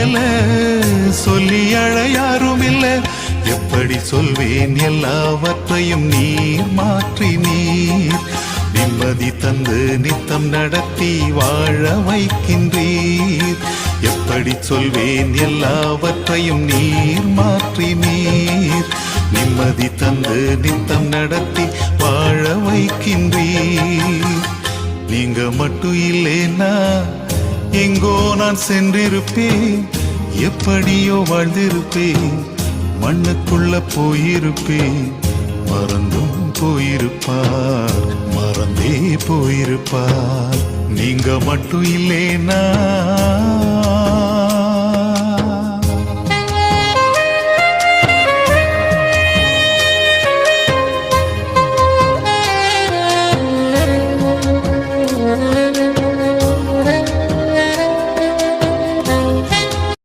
மேல சொல்லி அழ யாரும் இல்ல. எப்படி சொல்வேன் எல்லாவற்றையும் நீர் மாற்றி நீர் நிம்மதி தந்து நித்தம் நடத்தி வாழ வைக்கின்றீர். எப்படி சொல்வேன் எல்லாவற்றையும் நீர் மாற்றி நீர் நிம்மதி தந்து நித்தம் நடத்தி வாழ வைக்கின்றீர். நீங்க மட்டும் இல்லைன்னா எங்கோ நான் சென்றிருப்பேன், எப்படியோ வாழ்ந்திருப்பேன், மண்ணுக்குள்ள போயிருப்பேன். மறந்தும் போயிருப்பார், மறந்தே போயிருப்பார். நீங்க மட்டும் இல்லைன்னா